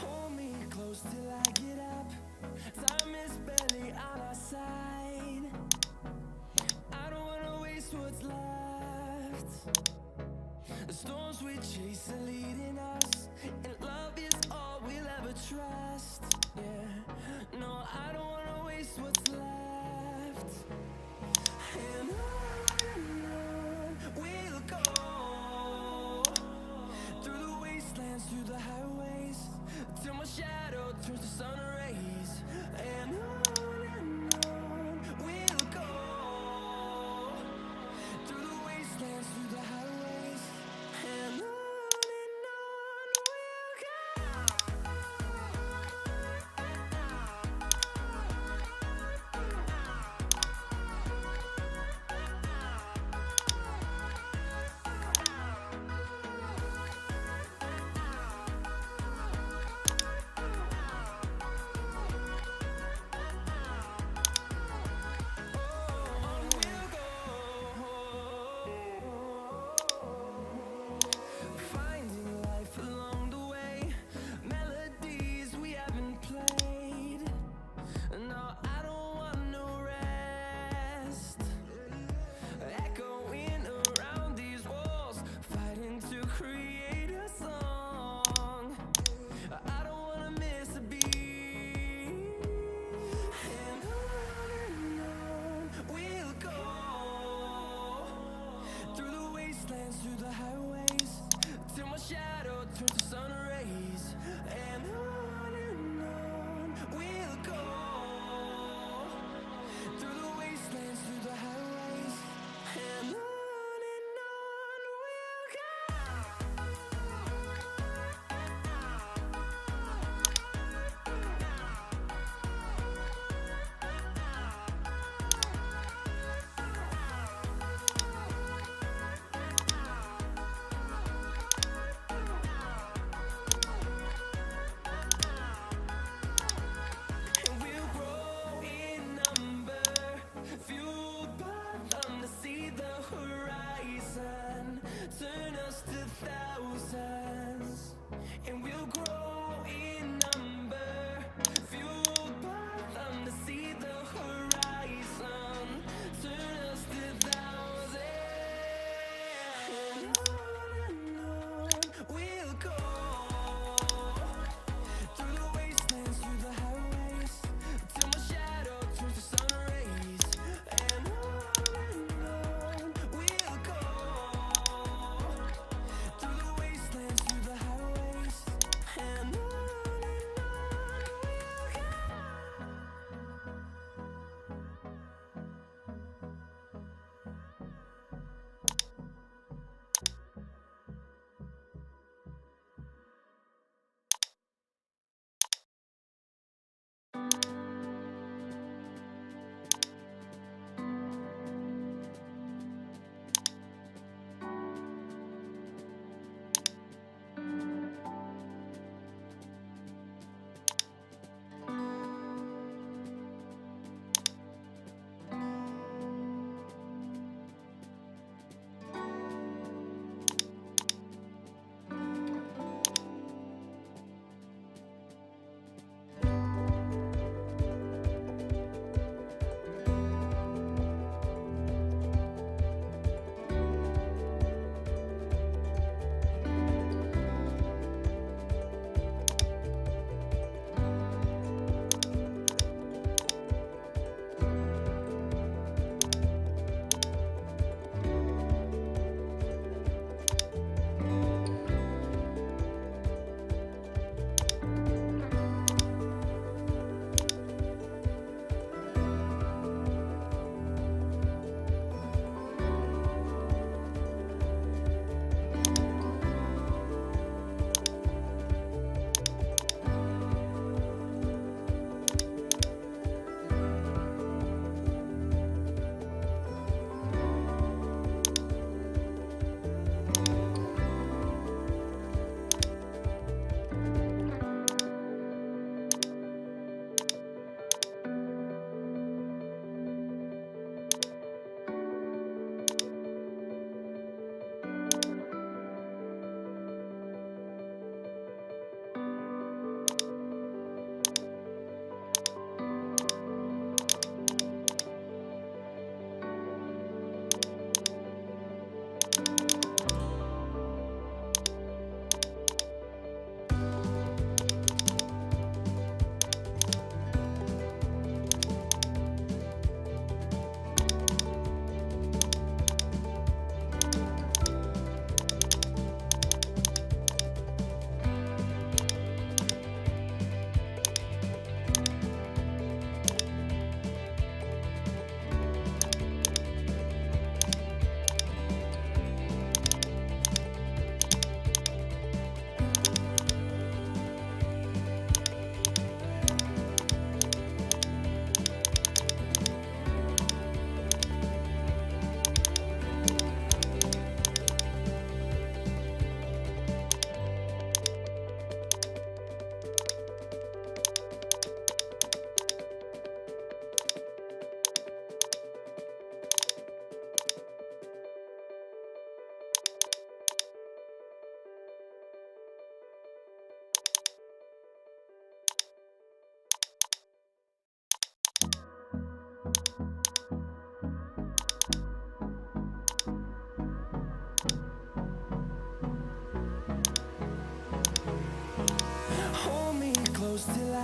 Hold me close till I get up. Time is barely on our side. I don't wanna waste what's left. The storms we chase are leading us, and love is all we'll ever trust. Yeah, no, I don't wanna waste what's left. And on we'll go, through the wastelands, through the highways, till my shadow turns to sun rays. And on we'll go, through the wastelands, through the highways, and on we'll go. Finding life along the way, melodies we haven't played. No, I don't want no rest. Echoing around these walls, fighting to create a song. I don't wanna miss a beat. And on we'll go, through the wastelands, through the highways, till my shadow turns to sun rays. And on we'll go, through the wastelands, through the highways, and on we'll go. And we'll grow in number, fueled by them to see the horizon, turn us to thousands. And we'll grow in number, fueled by them to see the horizon, turn us to thousands. And on we'll go, through the wastelands, through the highways, till my shadow turns to sun rays. And on we'll go, through the wastelands, through the highways,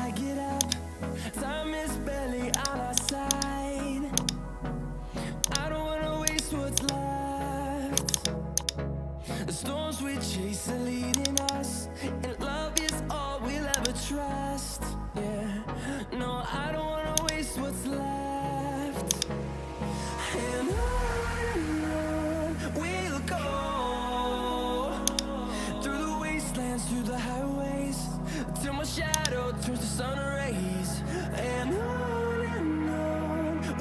I get up, time is barely on our side. I don't wanna waste what's left. The storms we chase are leading us, and love is all we'll ever trust. Yeah, no, I don't wanna waste what's left. And on we'll go, through the wastelands, through the highways, till my shadow turns to sun rays. And on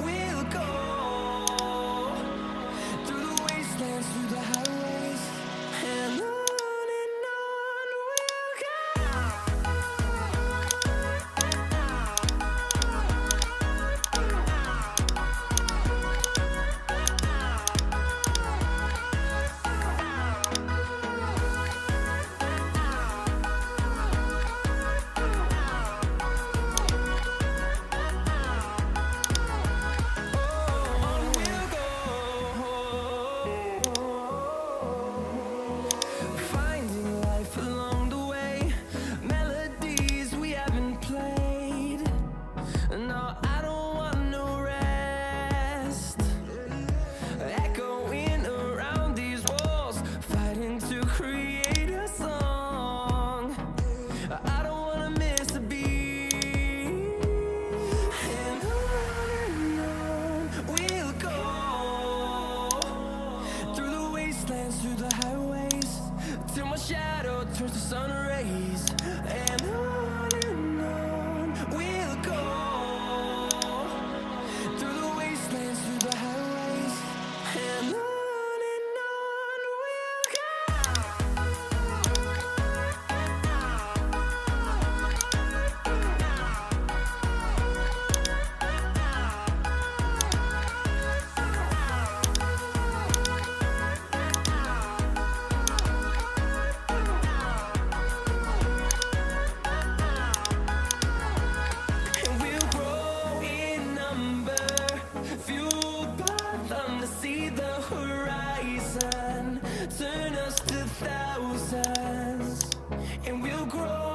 we'll go, through the wastelands, through the highways, and on we'll go. Finding life along the way, melodies we haven't played. No, I don't want no rest. Echoing around these walls, fighting to create a song. I don't wanna miss a beat. And on we'll go, through the wastelands, through the highways, till my shadow turns to sun rays. And on we'll go, through the wastelands, through the highways, and on we'll go. And we'll grow in number, fueled by them to see the horizon, turn us to thousands. And we'll grow